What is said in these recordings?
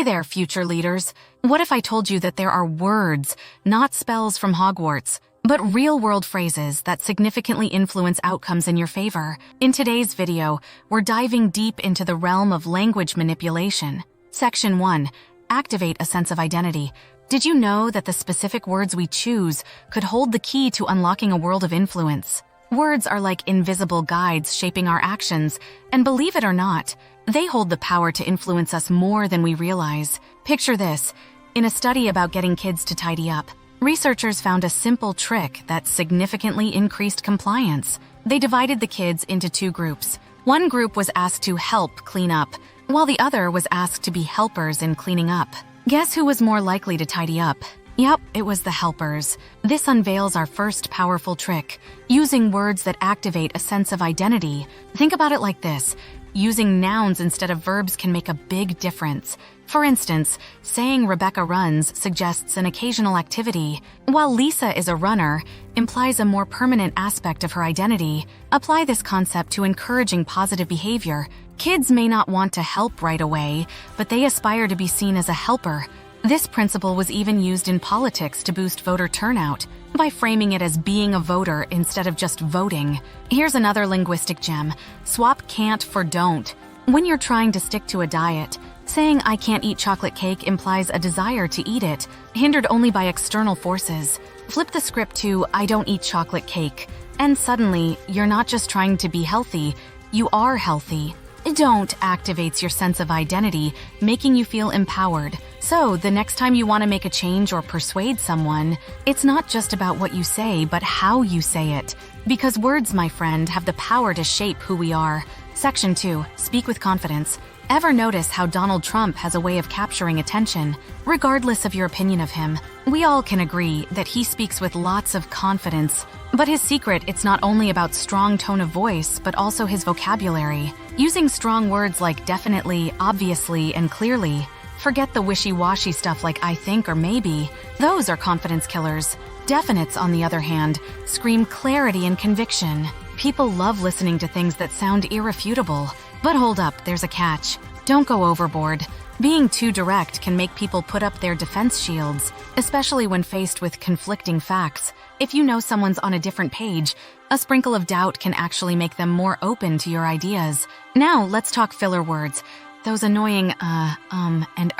Hey there, future leaders. What if I told you that there are words, not spells from Hogwarts, but real-world phrases that significantly influence outcomes in your favor? In today's video, we're diving deep into the realm of language manipulation. Section 1. Activate a sense of identity. Did you know that the specific words we choose could hold the key to unlocking a world of influence? Words are like invisible guides shaping our actions, and believe it or not, they hold the power to influence us more than we realize. Picture this. In a study about getting kids to tidy up, researchers found a simple trick that significantly increased compliance. They divided the kids into two groups. One group was asked to help clean up, while the other was asked to be helpers in cleaning up. Guess who was more likely to tidy up? Yep, it was the helpers. This unveils our first powerful trick, using words that activate a sense of identity. Think about it like this. Using nouns instead of verbs can make a big difference. For instance, saying Rebecca runs suggests an occasional activity, while Lisa is a runner implies a more permanent aspect of her identity. Apply this concept to encouraging positive behavior. Kids may not want to help right away, but they aspire to be seen as a helper. This principle was even used in politics to boost voter turnout, by framing it as being a voter instead of just voting. Here's another linguistic gem. Swap can't for don't. When you're trying to stick to a diet, saying I can't eat chocolate cake implies a desire to eat it, hindered only by external forces. Flip the script to I don't eat chocolate cake, and suddenly you're not just trying to be healthy, you are healthy. Don't activates your sense of identity, making you feel empowered. So, the next time you want to make a change or persuade someone, it's not just about what you say, but how you say it. Because words, my friend, have the power to shape who we are. Section 2. Speak with confidence. Ever notice how Donald Trump has a way of capturing attention? Regardless of your opinion of him, we all can agree that he speaks with lots of confidence. But his secret, it's not only about strong tone of voice, but also his vocabulary. Using strong words like definitely, obviously, and clearly. Forget the wishy-washy stuff like I think or maybe. Those are confidence killers. Definites, on the other hand, scream clarity and conviction. People love listening to things that sound irrefutable. But hold up, there's a catch. Don't go overboard. Being too direct can make people put up their defense shields, especially when faced with conflicting facts. If you know someone's on a different page, a sprinkle of doubt can actually make them more open to your ideas. Now, let's talk filler words. Those annoying and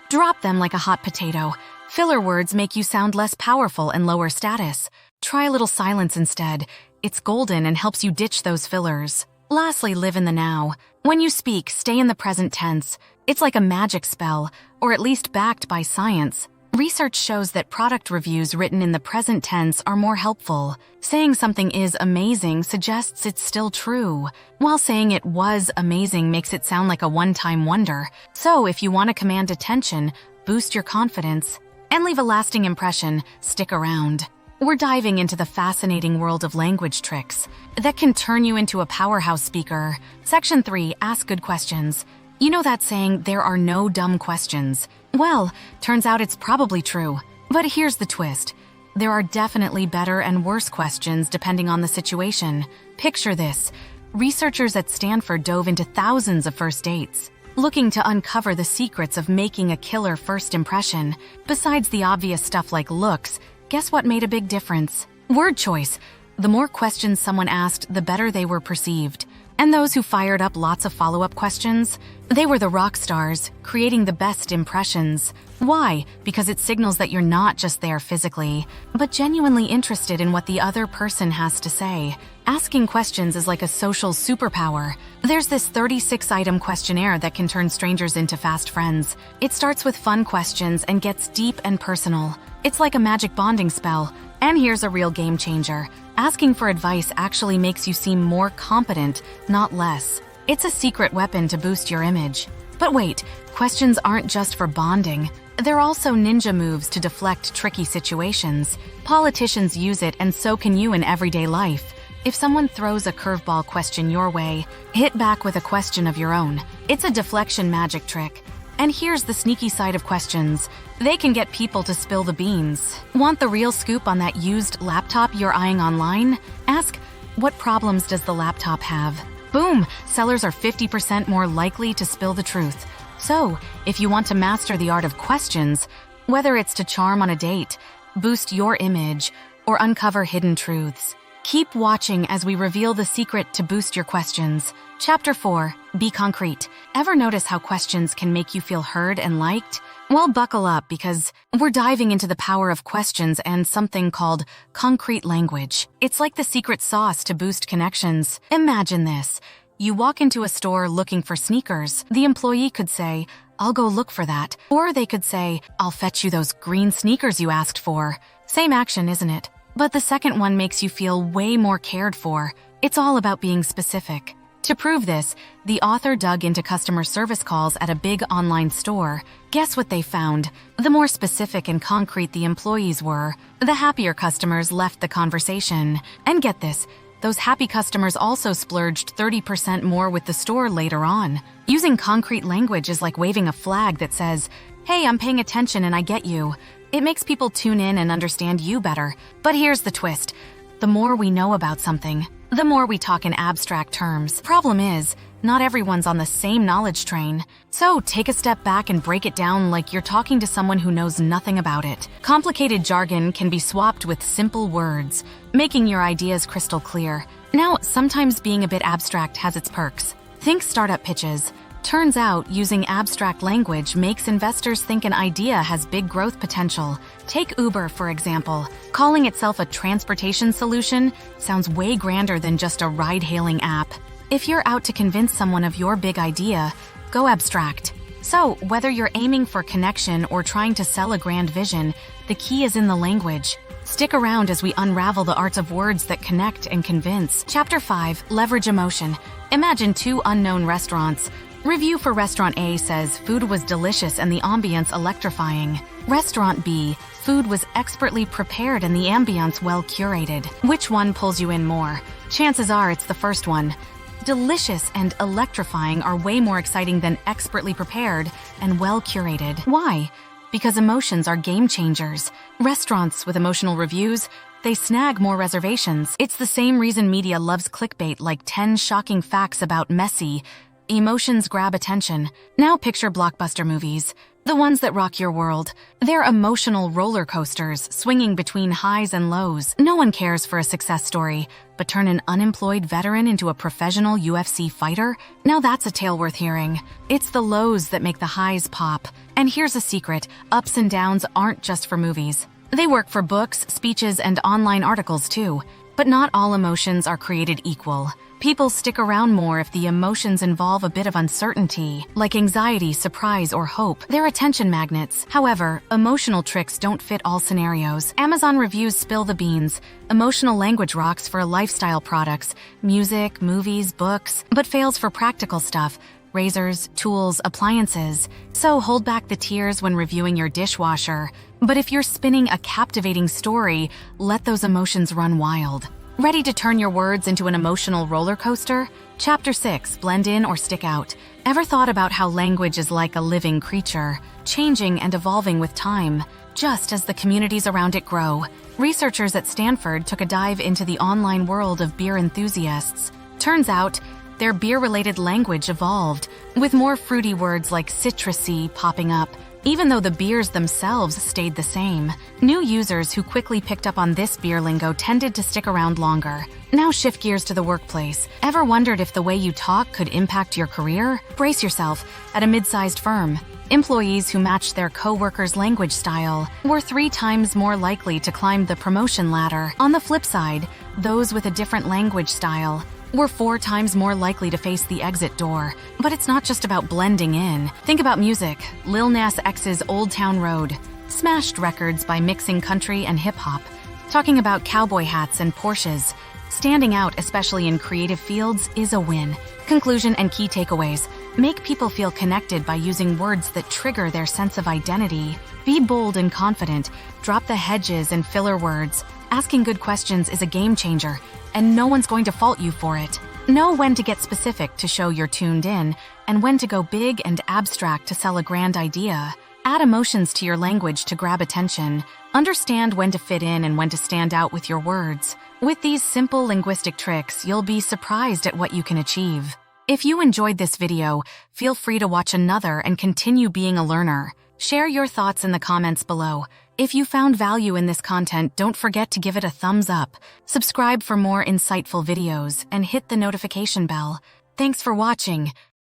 Drop them like a hot potato. Filler words make you sound less powerful and lower status. Try a little silence instead. It's golden and helps you ditch those fillers. Lastly, live in the now. When you speak, stay in the present tense. It's like a magic spell, or at least backed by science. Research shows that product reviews written in the present tense are more helpful. Saying something is amazing suggests it's still true, while saying it was amazing makes it sound like a one-time wonder. So if you want to command attention, boost your confidence, and leave a lasting impression, stick around. We're diving into the fascinating world of language tricks that can turn you into a powerhouse speaker. Section 3. Ask good questions. You know that saying, there are no dumb questions? Well, turns out it's probably true. But here's the twist. There are definitely better and worse questions depending on the situation. Picture this. Researchers at Stanford dove into thousands of first dates, looking to uncover the secrets of making a killer first impression. Besides the obvious stuff like looks, guess what made a big difference? Word choice. The more questions someone asked, the better they were perceived. And those who fired up lots of follow-up questions, they were the rock stars, creating the best impressions. Why? Because it signals that you're not just there physically, but genuinely interested in what the other person has to say. Asking questions is like a social superpower. There's this 36-item questionnaire that can turn strangers into fast friends. It starts with fun questions and gets deep and personal. It's like a magic bonding spell. And here's a real game changer. Asking for advice actually makes you seem more competent, not less. It's a secret weapon to boost your image. But wait, questions aren't just for bonding. They're also ninja moves to deflect tricky situations. Politicians use it, and so can you in everyday life. If someone throws a curveball question your way, hit back with a question of your own. It's a deflection magic trick. And here's the sneaky side of questions. They can get people to spill the beans. Want the real scoop on that used laptop you're eyeing online? Ask, what problems does the laptop have? Boom! Sellers are 50% more likely to spill the truth. So, if you want to master the art of questions, whether it's to charm on a date, boost your image, or uncover hidden truths, keep watching as we reveal the secret to boost your questions. Chapter 4. Be concrete. Ever notice how questions can make you feel heard and liked? Well, buckle up because we're diving into the power of questions and something called concrete language. It's like the secret sauce to boost connections. Imagine this. You walk into a store looking for sneakers. The employee could say, "I'll go look for that." Or they could say, "I'll fetch you those green sneakers you asked for." Same action, isn't it? But the second one makes you feel way more cared for. It's all about being specific. To prove this, the author dug into customer service calls at a big online store. Guess what they found? The more specific and concrete the employees were, the happier customers left the conversation. And get this, those happy customers also splurged 30% more with the store later on. Using concrete language is like waving a flag that says, "Hey, I'm paying attention and I get you." It makes people tune in and understand you better. But here's the twist. The more we know about something, the more we talk in abstract terms. Problem is, not everyone's on the same knowledge train. So take a step back and break it down like you're talking to someone who knows nothing about it. Complicated jargon can be swapped with simple words, making your ideas crystal clear. Now, sometimes being a bit abstract has its perks. Think startup pitches. Turns out, using abstract language makes investors think an idea has big growth potential. Take Uber, for example. Calling itself a transportation solution sounds way grander than just a ride-hailing app. If you're out to convince someone of your big idea, go abstract. So, whether you're aiming for connection or trying to sell a grand vision, the key is in the language. Stick around as we unravel the arts of words that connect and convince. Chapter 5. Leverage emotion. Imagine two unknown restaurants. Review for Restaurant A says food was delicious and the ambience electrifying. Restaurant B, food was expertly prepared and the ambience well curated. Which one pulls you in more? Chances are it's the first one. Delicious and electrifying are way more exciting than expertly prepared and well curated. Why? Because emotions are game changers. Restaurants with emotional reviews, they snag more reservations. It's the same reason media loves clickbait like 10 shocking facts about Messi. Emotions grab attention. Now picture blockbuster movies. The ones that rock your world. They're emotional roller coasters, swinging between highs and lows. No one cares for a success story, but turn an unemployed veteran into a professional UFC fighter? Now that's a tale worth hearing. It's the lows that make the highs pop. And here's a secret, ups and downs aren't just for movies. They work for books, speeches, and online articles too. But not all emotions are created equal. People stick around more if the emotions involve a bit of uncertainty, like anxiety, surprise, or hope. They're attention magnets. However, emotional tricks don't fit all scenarios. Amazon reviews spill the beans. Emotional language rocks for lifestyle products, music, movies, books, but fails for practical stuff, razors, tools, appliances. So hold back the tears when reviewing your dishwasher. But if you're spinning a captivating story, let those emotions run wild. Ready to turn your words into an emotional roller coaster? Chapter 6. Blend in or stick out. Ever thought about how language is like a living creature, changing and evolving with time, just as the communities around it grow? Researchers at Stanford took a dive into the online world of beer enthusiasts. Turns out, their beer-related language evolved, with more fruity words like citrusy popping up, even though the beers themselves stayed the same. New users who quickly picked up on this beer lingo tended to stick around longer. Now shift gears to the workplace. Ever wondered if the way you talk could impact your career? Brace yourself. At a mid-sized firm, employees who matched their co-workers' language style were 3 times more likely to climb the promotion ladder. On the flip side, those with a different language style were 4 times more likely to face the exit door. But it's not just about blending in. Think about music. Lil Nas X's Old Town Road smashed records by mixing country and hip-hop. Talking about cowboy hats and Porsches, standing out, especially in creative fields, is a win. Conclusion and key takeaways. Make people feel connected by using words that trigger their sense of identity. Be bold and confident. Drop the hedges and filler words. Asking good questions is a game changer, and no one's going to fault you for it. Know when to get specific to show you're tuned in, and when to go big and abstract to sell a grand idea. Add emotions to your language to grab attention. Understand when to fit in and when to stand out with your words. With these simple linguistic tricks, you'll be surprised at what you can achieve. If you enjoyed this video, feel free to watch another and continue being a learner. Share your thoughts in the comments below. If you found value in this content, don't forget to give it a thumbs up, subscribe for more insightful videos, and hit the notification bell. Thanks for watching.